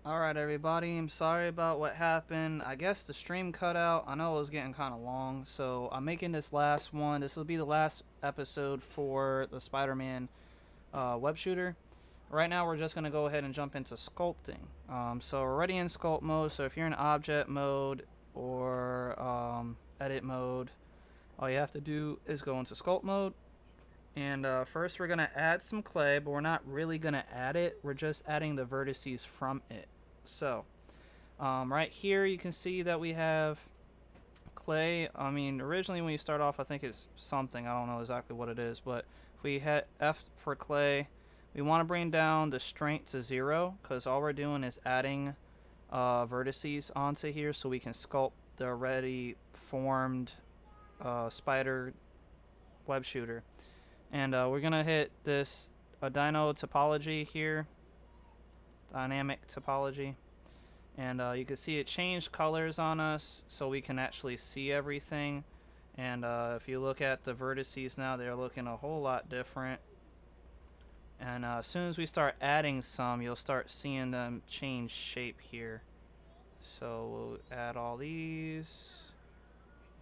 Alright, everybody, I'm sorry about what happened. I guess the stream cut out. I know it was getting kind of long, so I'm making this last one. This will be the last episode for the Spider Man web shooter. Right now, we're just going to go ahead and jump into sculpting. So, we're already in sculpt mode, so if you're in object mode or edit mode, all you have to do is go into sculpt mode. And first, we're going to add some clay, but we're not really going to add it. We're just adding the vertices from it. So, right here, you can see that we have clay. I mean, originally when you start off, I think it's something. I don't know exactly what it is, but if we hit F for clay, we want to bring down the strength to 0 because all we're doing is adding vertices onto here so we can sculpt the already formed spider web shooter. And we're going to hit this dino topology here, dynamic topology. And you can see it changed colors on us so we can actually see everything. And if you look at the vertices now, they're looking a whole lot different. And as soon as we start adding some, you'll start seeing them change shape here. So we'll add all these.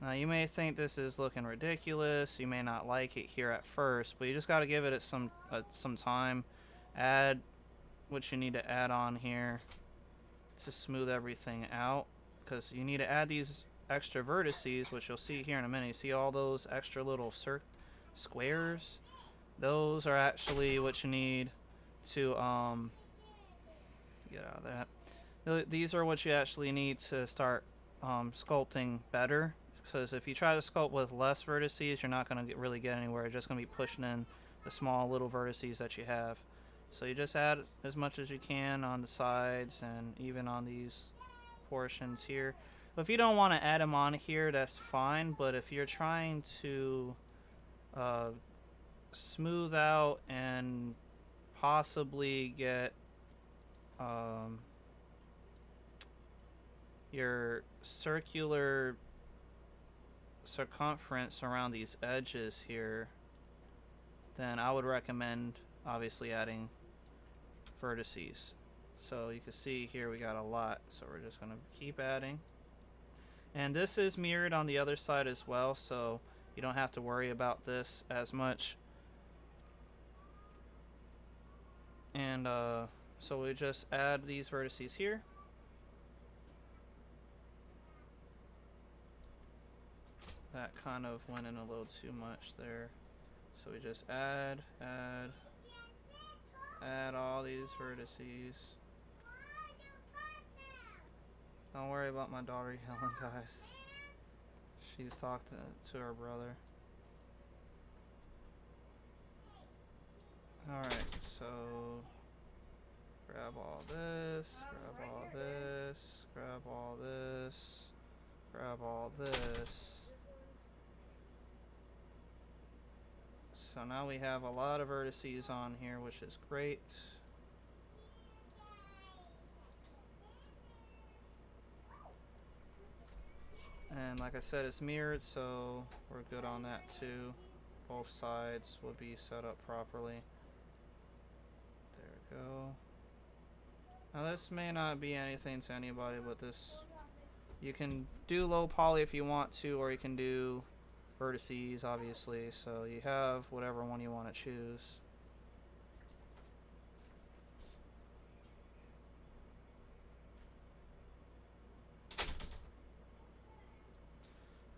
Now you may think this is looking ridiculous. You may not like it here at first, but you just got to give it some time. Add what you need to add on here to smooth everything out, because you need to add these extra vertices, which you'll see here in a minute. You see all those extra little squares? Those are actually what you need to get out of that. These are what you actually need to start sculpting better, because if you try to sculpt with less vertices, you're not going to really get anywhere. You're just going to be pushing in the small little vertices that you have. So you just add as much as you can on the sides and even on these portions here. But if you don't want to add them on here, that's fine. But if you're trying to uh, smooth out and possibly get your circular circumference around these edges here, then I would recommend obviously adding vertices. So you can see here we got a lot, so we're just going to keep adding. And this is mirrored on the other side as well, so you don't have to worry about this as much. And so we just add these vertices here. That kind of went in a little too much there. So we just add all these vertices. Don't worry about my daughter yelling, guys. She's talking to her brother. Alright, so grab all this, grab all this, grab all this, grab all this. So now we have a lot of vertices on here, which is great. And like I said, it's mirrored, so we're good on that too. Both sides will be set up properly. There we go. Now this may not be anything to anybody, but this, you can do low poly if you want to, or you can do vertices, obviously. So you have whatever one you want to choose.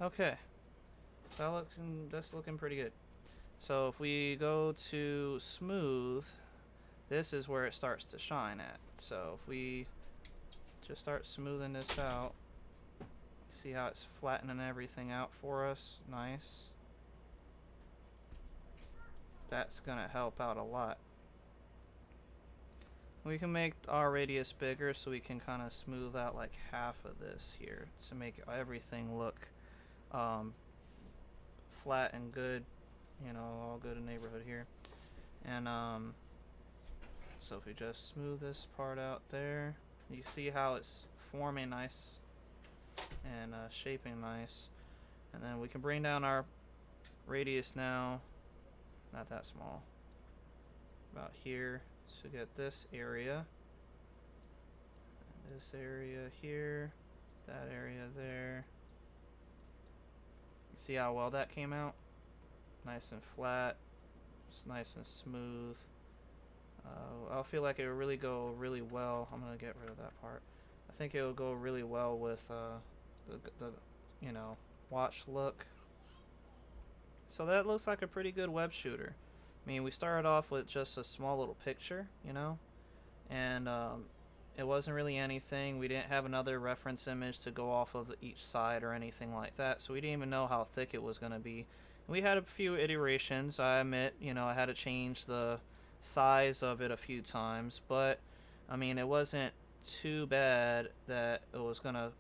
Okay, that's looking pretty good. So if we go to smooth, this is where it starts to shine at. So if we just start smoothing this out, see how it's flattening everything out for us. Nice. That's gonna help out a lot. We can make our radius bigger so we can kind of smooth out like half of this here to make everything look flat and good, you know, all good in neighborhood here. And so if we just smooth this part out there, you see how it's forming nice and shaping nice. And then we can bring down our radius now, not that small, about here, to get this area. This area here, that area there. See how well that came out? Nice and flat. It's nice and smooth. I feel like it would really go really well. I'm gonna get rid of that part. I think it will go really well with the you know, watch look. So that looks like a pretty good web shooter. I mean, we started off with just a small little picture, you know, and it wasn't really anything. We didn't have another reference image to go off of each side or anything like that, so we didn't even know how thick it was going to be. We had a few iterations, I admit, you know, I had to change the size of it a few times, but I mean, it wasn't too bad that it was going to,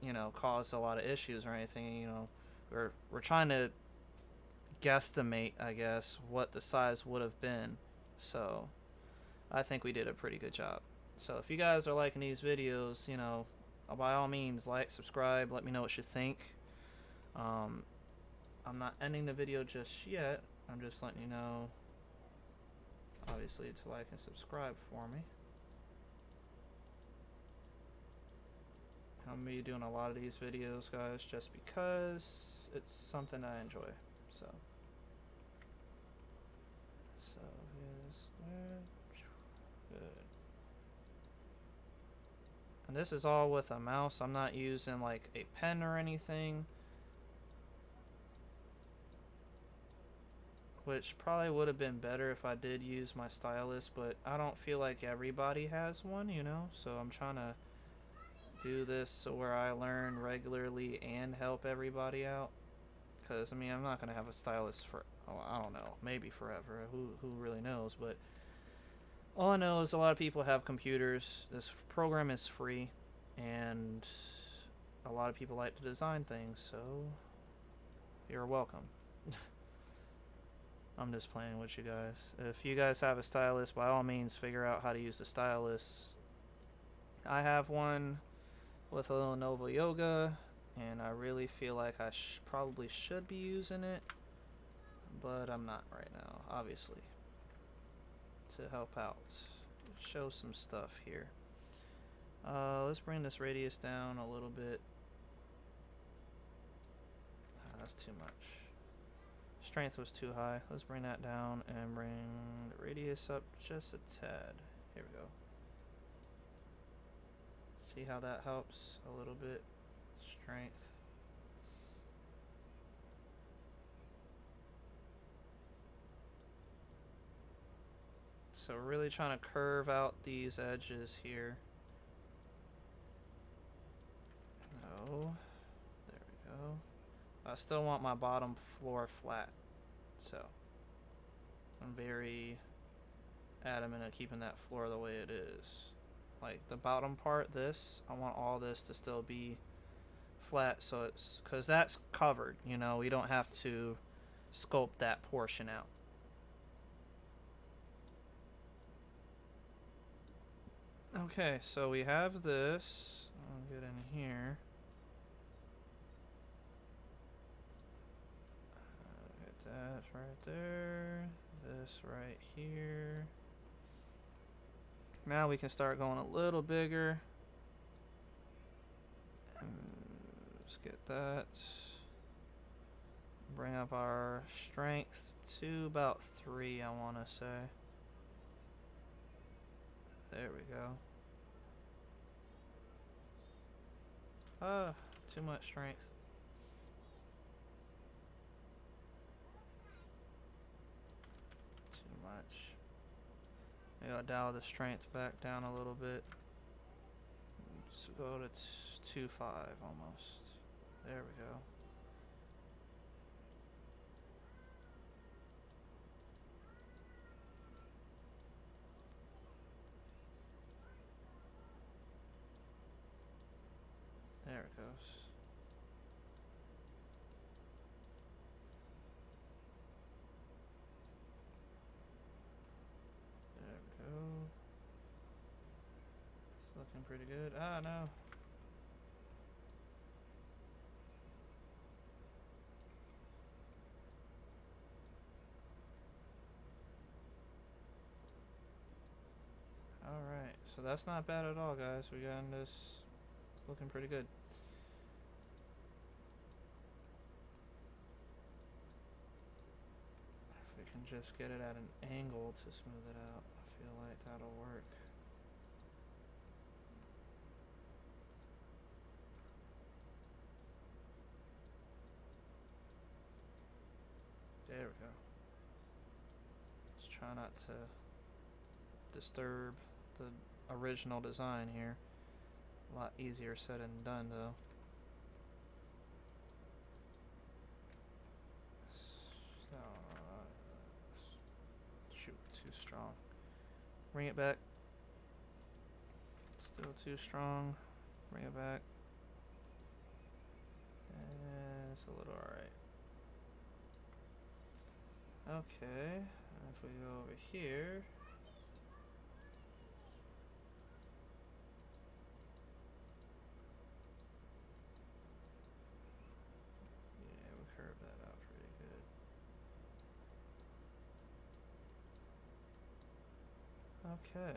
you know, cause a lot of issues or anything. You know, we're trying to guesstimate, I guess, what the size would have been. So I think we did a pretty good job. So if you guys are liking these videos, you know, by all means, like, subscribe, let me know what you think. I'm not ending the video just yet. I'm just letting you know, obviously, to like and subscribe for me. I'm gonna be doing a lot of these videos, guys, just because it's something I enjoy. So here's that. Good. And this is all with a mouse. I'm not using like a pen or anything, which probably would have been better if I did use my stylus, but I don't feel like everybody has one, you know, so I'm trying to do this so where I learn regularly and help everybody out. Because I mean, I'm not gonna have a stylus for, oh, I don't know, maybe forever. Who really knows? But all I know is a lot of people have computers. This program is free, and a lot of people like to design things, so you're welcome. I'm just playing with you guys. If you guys have a stylus, by all means, figure out how to use the stylus. I have one with a Lenovo Yoga, and I really feel like I probably should be using it, but I'm not right now, obviously. To help out, show some stuff here. Let's bring this radius down a little bit. That's too much. Strength was too high. Let's bring that down and bring the radius up just a tad. Here we go. See how that helps a little bit. Strength. So really trying to curve out these edges here. No. There we go. I still want my bottom floor flat. So I'm very adamant at keeping that floor the way it is. Like the bottom part, this, I want all this to still be flat, so it's, because that's covered, you know, we don't have to sculpt that portion out. Okay, so we have this. I'll get in here. Get that right there. This right here. Now we can start going a little bigger. Let's get that. Bring up our strength to about 3, I want to say. There we go. Too much strength. Too much. Maybe I'll dial the strength back down a little bit. Let's go to 2.5 almost. There we go. There it goes. There we go. It's looking pretty good. Ah, no. Alright, so that's not bad at all, guys. We got this looking pretty good. If we can just get it at an angle to smooth it out, I feel like that'll work. There we go. Let's try not to disturb the original design here. A lot easier said than done, though. Shoot, too strong. Bring it back. Still too strong. Bring it back. It's a little alright. Okay, if we go over here. Yeah, we curve that out pretty good. Okay.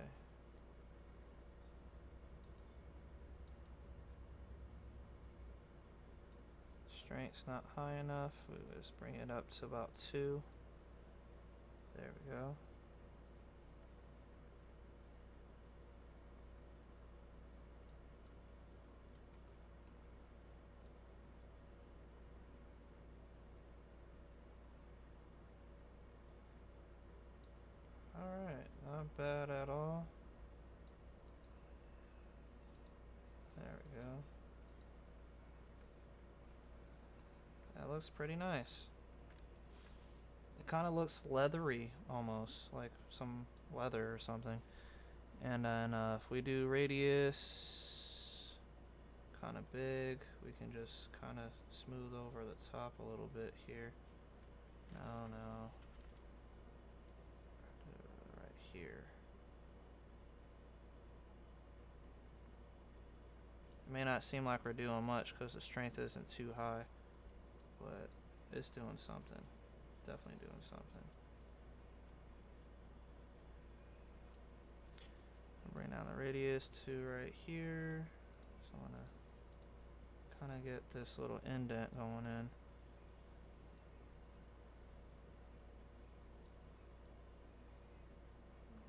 Strength's not high enough. We just bring it up to about 2. There we go. Alright, not bad at all. There we go. That looks pretty nice. It kind of looks leathery almost, like some leather or something. And then if we do radius kind of big, we can just kind of smooth over the top a little bit here. No. Right here. It may not seem like we're doing much because the strength isn't too high, but it's doing something. Definitely doing something. Bring down the radius to right here. So I want to kind of get this little indent going in.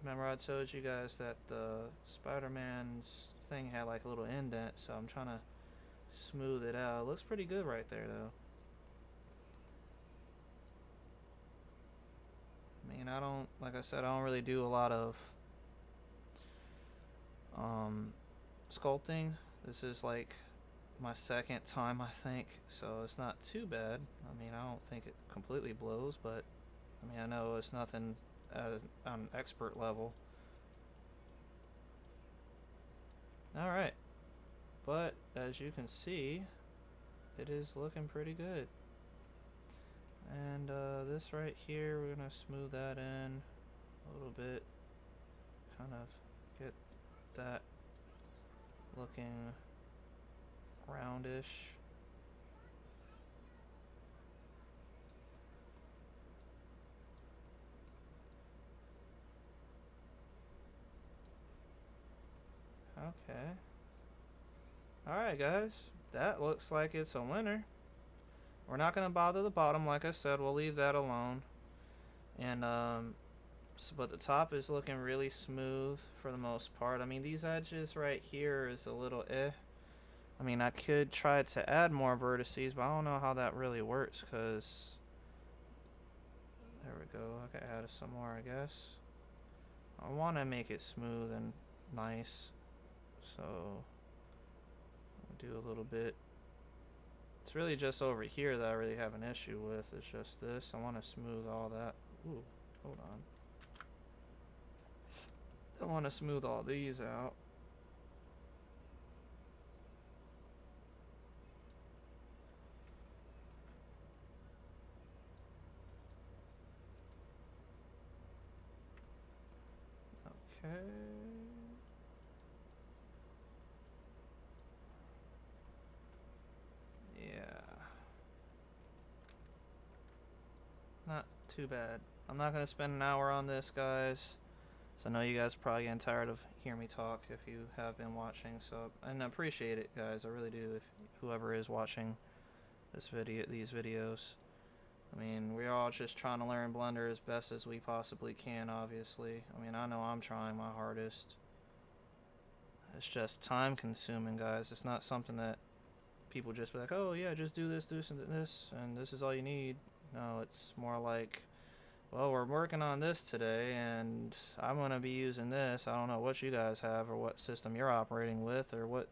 Remember I told you guys that the Spider-Man's thing had like a little indent, so I'm trying to smooth it out. It looks pretty good right there though. I mean, like I said, I don't really do a lot of sculpting. This is like my second time, I think, so it's not too bad. I mean, I don't think it completely blows, but I mean, I know it's nothing at an expert level. Alright, but as you can see, it is looking pretty good. And this right here, we're gonna smooth that in a little bit, kind of get that looking roundish. Okay. Alright guys, that looks like it's a winner. We're not going to bother the bottom, like I said, we'll leave that alone. And but the top is looking really smooth for the most part. I mean, these edges right here is a little I mean, I could try to add more vertices, but I don't know how that really works, because there we go. I can add some more, I guess. I want to make it smooth and nice, so I'll do a little bit. It's really just over here that I really have an issue with. It's just this. I want to smooth all that. Ooh, hold on. I want to smooth all these out. Okay. Yeah. Not too bad. I'm not going to spend an hour on this, guys. So I know you guys are probably getting tired of hearing me talk if you have been watching. So, and I appreciate it, guys. I really do. If whoever is watching these videos. I mean, we're all just trying to learn Blender as best as we possibly can, obviously. I mean, I know I'm trying my hardest. It's just time consuming, guys. It's not something that people just be like, oh yeah, just do this, and this is all you need. No, it's more like, well, we're working on this today, and I'm going to be using this. I don't know what you guys have or what system you're operating with or what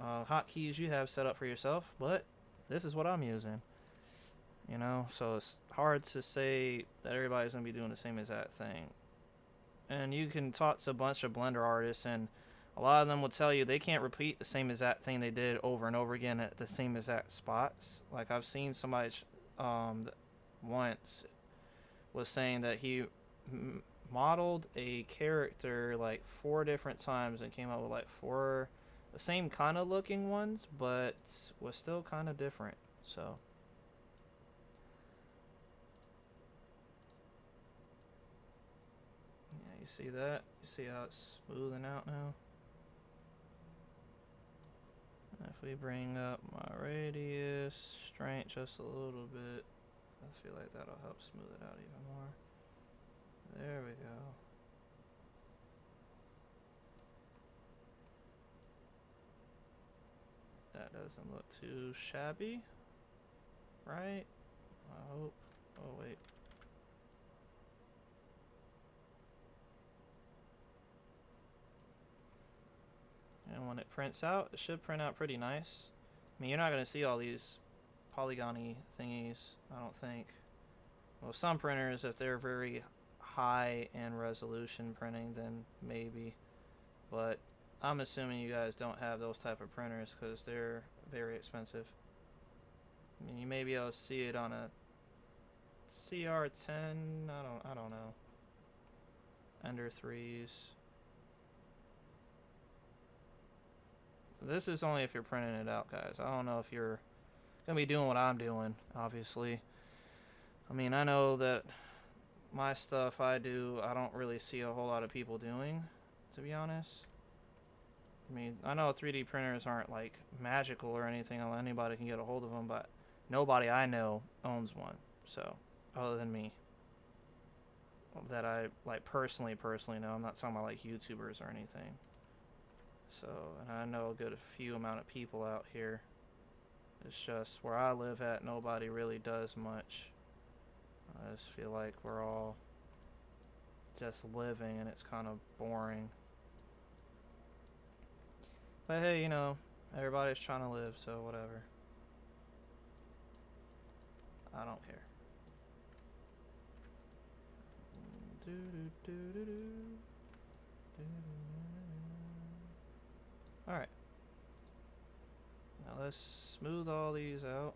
hotkeys you have set up for yourself, but this is what I'm using. You know, so it's hard to say that everybody's going to be doing the same exact thing. And you can talk to a bunch of Blender artists, and a lot of them will tell you they can't repeat the same exact thing they did over and over again at the same exact spots. Like, I've seen somebody once was saying that he modeled a character like 4 different times and came up with like 4 the same kind of looking ones, but was still kind of different. So yeah, you see that? You see how it's smoothing out now? And if we bring up my radius, strength just a little bit, I feel like that'll help smooth it out even more. There we go. That doesn't look too shabby, right? I hope. Oh wait. And when it prints out, it should print out pretty nice. I mean, you're not going to see all these polygon-y thingies, I don't think. Well, some printers, if they're very high in resolution printing, then maybe. But I'm assuming you guys don't have those type of printers because they're very expensive. I mean, you may be able to see it on a CR10, I don't know. Ender 3s. This is only if you're printing it out, guys. I don't know if you're gonna be doing what I'm doing, obviously. I mean, I know that my stuff I do, I don't really see a whole lot of people doing, to be honest. I mean, I know 3D printers aren't like magical or anything, anybody can get a hold of them, but nobody I know owns one. So, other than me, that I like personally know. I'm not talking about like YouTubers or anything. So, and I know a good few amount of people out here. It's just where I live at, nobody really does much. I just feel like we're all just living and it's kind of boring. But hey, you know, everybody's trying to live, so whatever. I don't care. Alright. Now let's smooth all these out.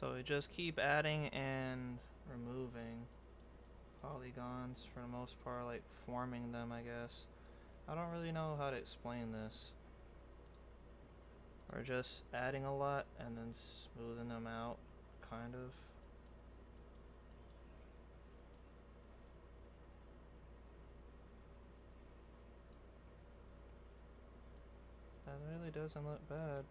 So we just keep adding and removing polygons for the most part, like forming them, I guess. I don't really know how to explain this. We're just adding a lot and then smoothing them out, kind of. That really doesn't look bad.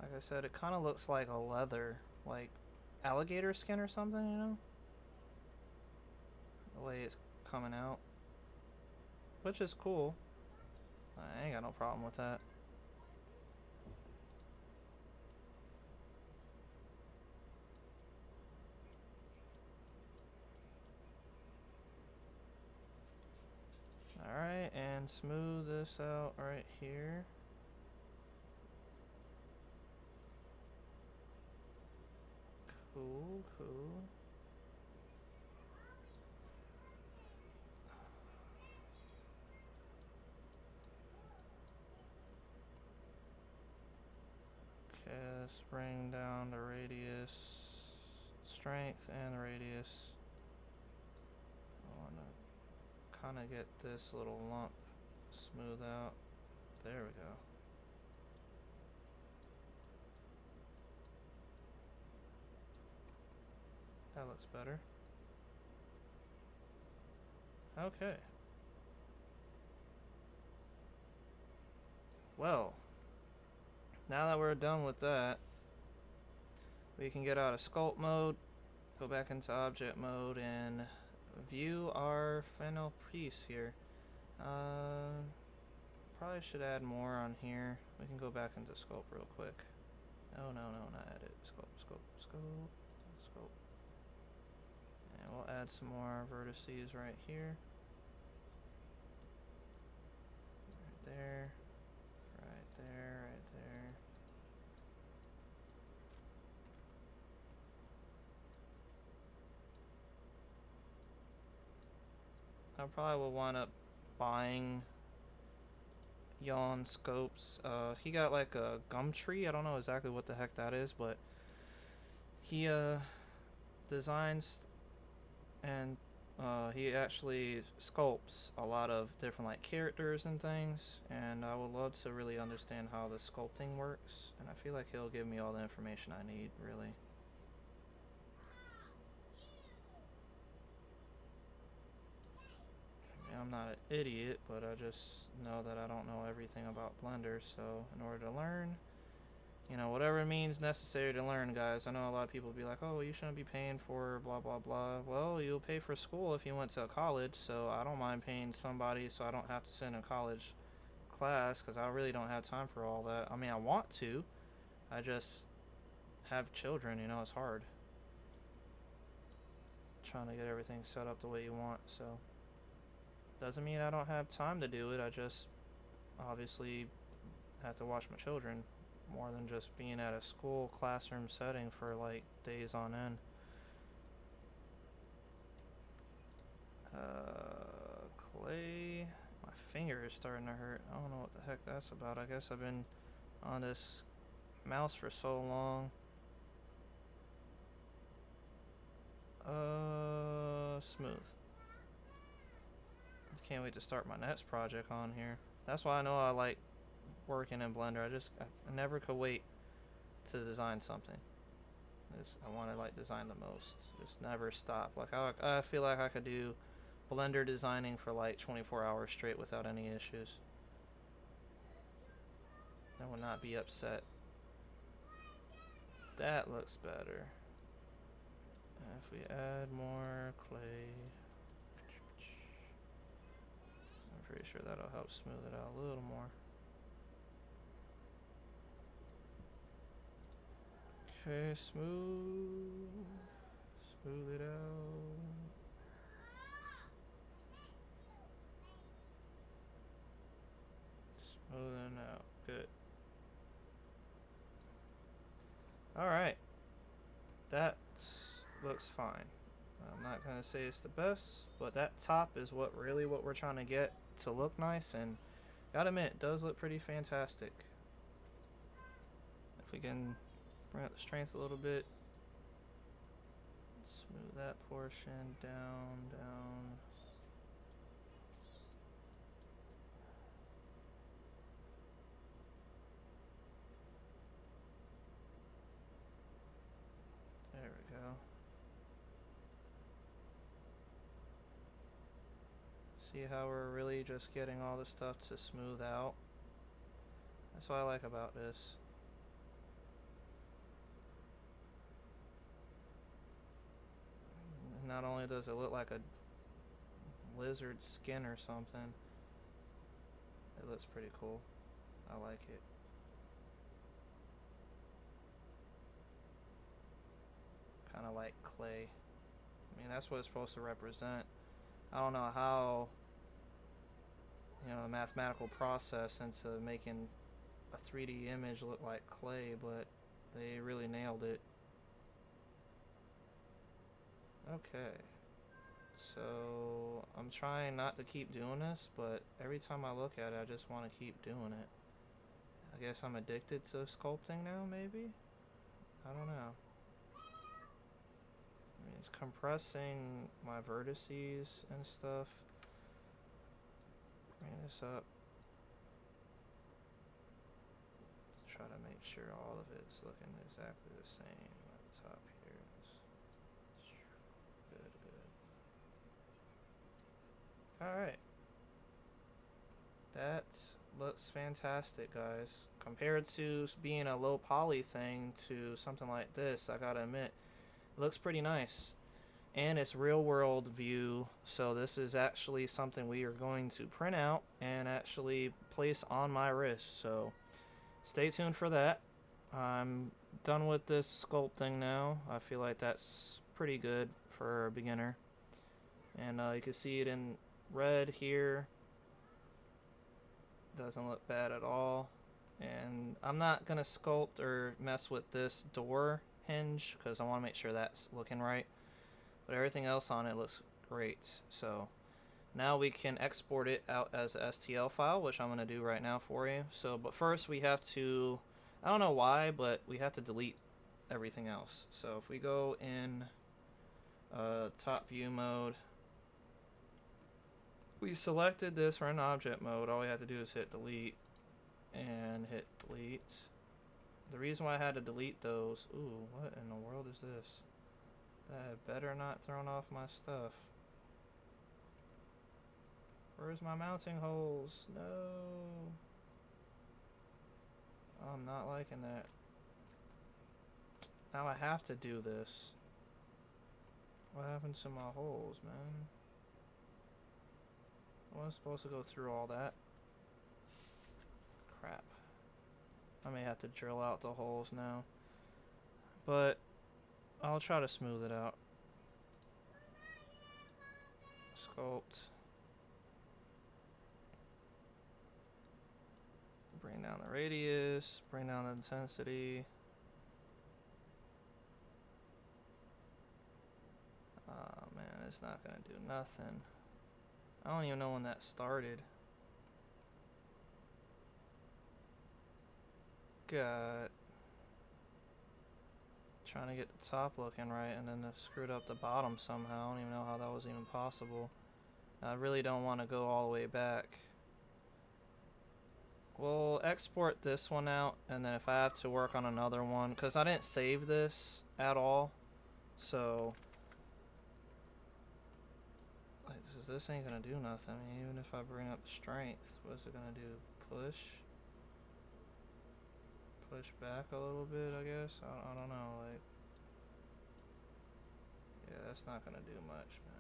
Like I said, it kind of looks like a leather like alligator skin or something, you know? The way it's coming out. Which is cool. I ain't got no problem with that. Alright, and smooth this out right here. Cool, cool. Okay, let's bring down the radius, strength, and radius. I want to kind of get this little lump smooth out. There we go. That looks better. Okay. Well, now that we're done with that, we can get out of sculpt mode, go back into object mode, and view our final piece here. Probably should add more on here. We can go back into sculpt real quick. Oh, no, not edit. Sculpt. And we'll add some more vertices right here. Right there. Right there. I probably will wind up buying Yawn Scopes. He got like a Gumtree. I don't know exactly what the heck that is, but he designs and he actually sculpts a lot of different like characters and things, and I would love to really understand how the sculpting works, and I feel like he'll give me all the information I need, really. I mean, I'm not an idiot, but I just know that I don't know everything about Blender, so in order to learn, you know, whatever means necessary to learn, guys. I know a lot of people be like, oh, you shouldn't be paying for blah, blah, blah. Well, you'll pay for school if you went to a college, so I don't mind paying somebody so I don't have to sit in a college class, because I really don't have time for all that. I mean, I want to. I just have children, you know, it's hard. Trying to get everything set up the way you want, so. Doesn't mean I don't have time to do it, I just obviously have to watch my children more than just being at a school classroom setting for like days on end. Clay. My finger is starting to hurt. I don't know what the heck that's about. I guess I've been on this mouse for so long. Smooth. Can't wait to start my next project on here. That's why I know I like working in Blender. I never could wait to design something. I want to like design the most. Just never stop. Like I feel like I could do Blender designing for like 24 hours straight without any issues. I will not be upset. That looks better. If we add more clay, I'm pretty sure that'll help smooth it out a little more. Okay, smooth it out. Smoothing out, good. Alright, that looks fine. I'm not gonna say it's the best, but that top is what we're trying to get to look nice, and gotta admit, it does look pretty fantastic. If we can bring up the strength a little bit, smooth that portion down. There we go. See how we're really just getting all the stuff to smooth out? That's what I like about this. not only does it look like a lizard skin or something, it looks pretty cool. I like it. Kind of like clay. I mean, that's what it's supposed to represent. I don't know how, you know, the mathematical process into making a 3D image look like clay, but they really nailed it. Okay. So, I'm trying not to keep doing this, but every time I look at it, I just want to keep doing it. I guess I'm addicted to sculpting now, maybe? I don't know. I mean, it's compressing my vertices and stuff. Bring this up. Let's try to make sure all of it's looking exactly the same at the top here. Good, good. Alright. That looks fantastic, guys. Compared to being a low poly thing to something like this, I gotta admit, it looks pretty nice. And it's real world view, so this is actually something we are going to print out and actually place on my wrist, so stay tuned for that. I'm done with this sculpting now. I feel like that's pretty good for a beginner. And you can see it in red here. Doesn't look bad at all. And I'm not gonna sculpt or mess with this door hinge because I want to make sure that's looking right. But everything else on it looks great. So now we can export it out as a STL file, which I'm going to do right now for you. So, but first we have to, I don't know why, but we have to delete everything else. So if we go in top view mode, we selected this, we're in object mode. All we have to do is hit delete and hit delete. The reason why I had to delete those, ooh, what in the world is this? That better not thrown off my stuff. Where's my mounting holes? No. I'm not liking that. Now I have to do this. What happened to my holes, man? I wasn't supposed to go through all that. Crap. I may have to drill out the holes now. But I'll try to smooth it out. Sculpt. Bring down the radius, bring down the intensity. Oh man, it's not gonna do nothing. I don't even know when that started. God. Trying to get the top looking right and then they screwed up the bottom somehow. I don't even know how that was even possible. I really don't want to go all the way back. We'll export this one out, and then if I have to work on another one, because I didn't save this at all, so like, this ain't gonna do nothing. I mean, even if I bring up strength, what's it gonna do? Push back a little bit, I guess. I don't know, like, yeah, that's not gonna do much, man.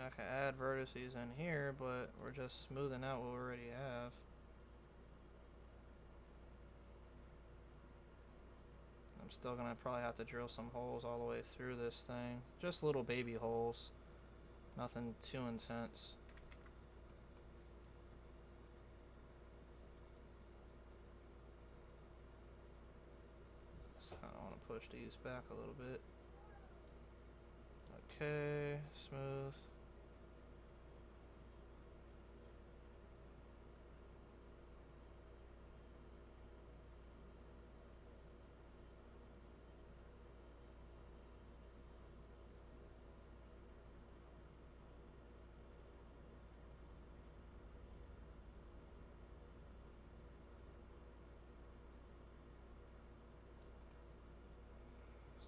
I can add vertices in here, but we're just smoothing out what we already have. I'm still gonna probably have to drill some holes all the way through this thing. Just little baby holes. Nothing too intense. Just kinda wanna push these back a little bit. Okay, smooth.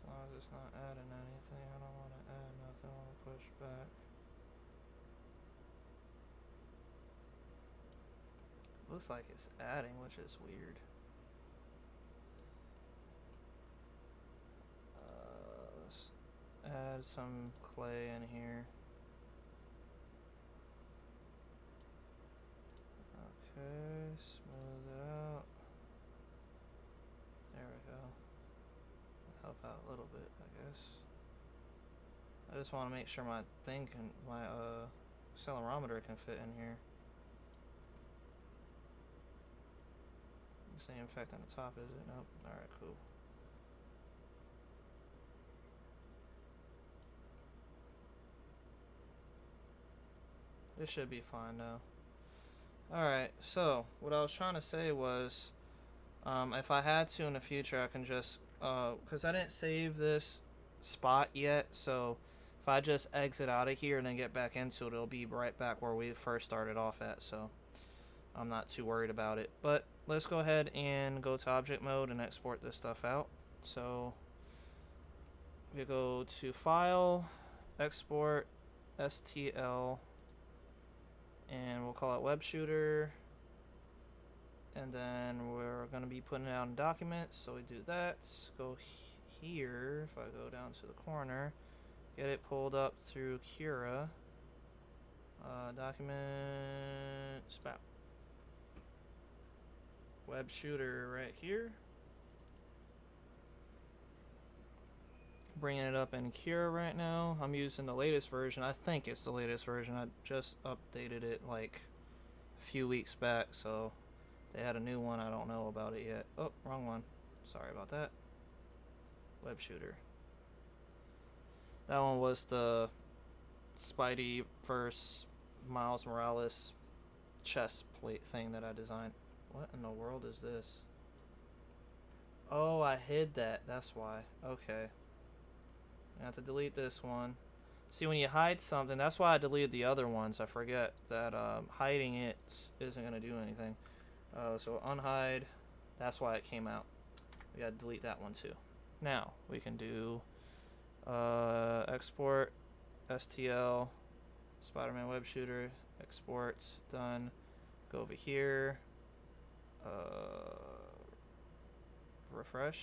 As long as it's not adding anything, I don't want to add nothing, I want to push back. Looks like it's adding, which is weird. add some clay in here. Okay, smooth it out. There we go. Help out a little bit, I guess. I just want to make sure my accelerometer can fit in here. This ain't infecting the top, is it? Nope. Alright, cool. This should be fine now. Alright, so what I was trying to say was, if I had to in the future, I can just, because I didn't save this spot yet, so if I just exit out of here and then get back into it, it'll be right back where we first started off at, so I'm not too worried about it. But let's go ahead and go to object mode and export this stuff out. So we go to File, Export, STL, and we'll call it Web Shooter. And then we're going to be putting it out in documents, so we do that. Go here, if I go down to the corner, get it pulled up through Cura. Document, spout. Web Shooter right here. Bringing it up in Cura right now. I'm using the latest version. I think it's the latest version. I just updated it like a few weeks back, so they had a new one. I don't know about it yet. Oh, wrong one. Sorry about that. Web Shooter. That one was the Spidey vs. Miles Morales chest plate thing that I designed. What in the world is this? Oh, I hid that. That's why. Okay. I have to delete this one. See, when you hide something, that's why I deleted the other ones. I forget that hiding it isn't going to do anything. So unhide, that's why it came out. We got to delete that one too. Now, we can do export, STL, Spider-Man Web Shooter, export, done. Go over here, refresh.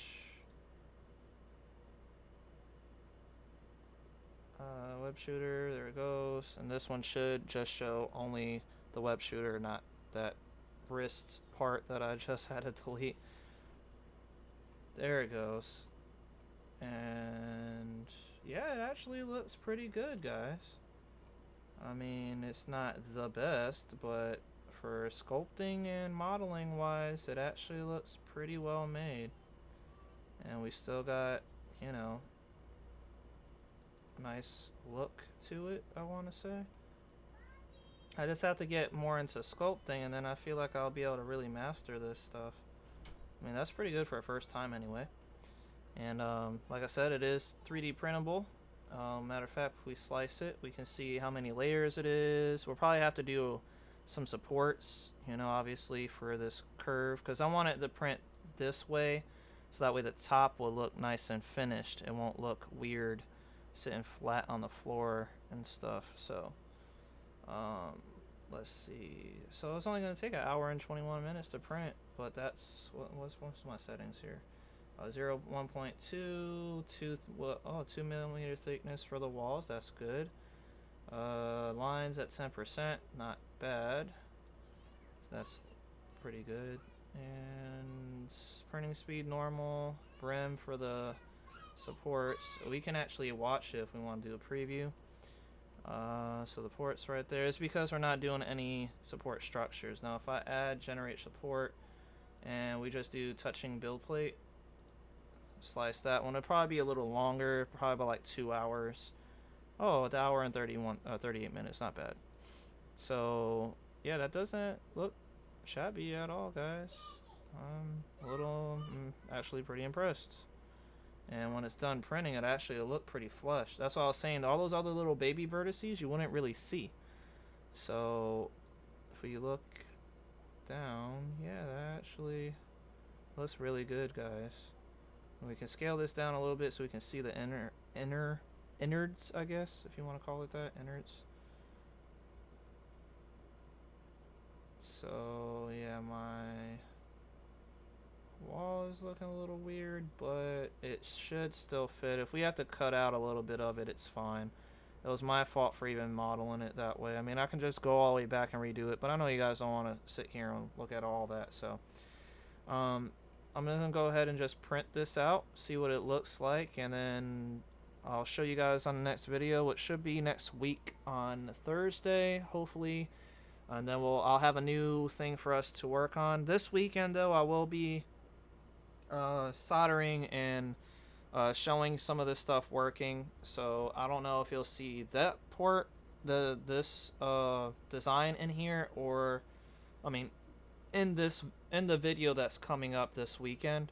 Web Shooter, there it goes. And this one should just show only the Web Shooter, not that wrist part that I just had to delete. There it goes. And yeah, it actually looks pretty good, guys. I mean, it's not the best, but for sculpting and modeling wise, it actually looks pretty well made. And we still got, you know, nice look to it, I want to say. I just have to get more into sculpting, and then I feel like I'll be able to really master this stuff. I mean, that's pretty good for a first time anyway. And like I said, it is 3D printable. Matter of fact, if we slice it, we can see how many layers it is. We'll probably have to do some supports, you know, obviously for this curve, because I want it to print this way, so that way the top will look nice and finished. It won't look weird sitting flat on the floor and stuff. So let's see. So it's only going to take 1 hour and 21 minutes to print, but that's what's my settings here. 1.2, 2 millimeter thickness for the walls. That's good. Lines at 10%, not bad. So that's pretty good. And printing speed normal. Brim for the supports. We can actually watch it if we want to do a preview. So the port's right there. It's because we're not doing any support structures. Now if I add generate support and we just do touching build plate, slice that one, it'll probably be a little longer, probably about like 2 hours. Oh, the hour and 38 minutes, not bad. So yeah, that doesn't look shabby at all, guys. I'm actually pretty impressed. And when it's done printing, it actually will look pretty flush. That's what I was saying. All those other little baby vertices you wouldn't really see. So if we look down, yeah, that actually looks really good, guys. And we can scale this down a little bit so we can see the innards, I guess, if you want to call it that, innards. So yeah, my wall is looking a little weird, but it should still fit. If we have to cut out a little bit of it, it's fine. It was my fault for even modeling it that way. I mean, I can just go all the way back and redo it, but I know you guys don't want to sit here and look at all that, so I'm gonna go ahead and just print this out, see what it looks like, and then I'll show you guys on the next video, which should be next week on Thursday, hopefully. And then I'll have a new thing for us to work on. This weekend, though, I will be soldering and showing some of this stuff working. So I don't know if you'll see that port, this design in here, or I mean, in the video that's coming up this weekend,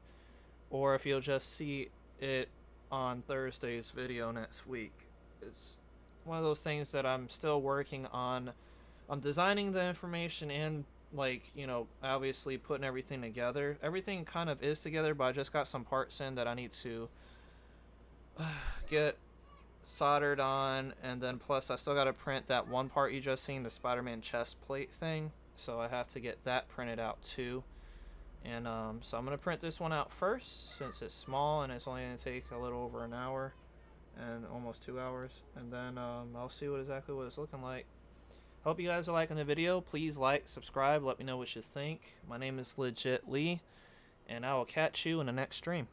or if you'll just see it on Thursday's video next week. It's one of those things that I'm still working on. I'm designing the information and, like, you know, obviously putting everything together. Everything kind of is together, but I just got some parts in that I need to get soldered on, and then plus I still got to print that one part you just seen, the Spider-Man chest plate thing, so I have to get that printed out too. And so I'm gonna print this one out first since it's small and it's only gonna take a little over an hour and almost 2 hours, and then I'll see exactly what it's looking like. Hope you guys are liking the video. Please like, subscribe, let me know what you think. My name is Legit Lee, and I will catch you in the next stream.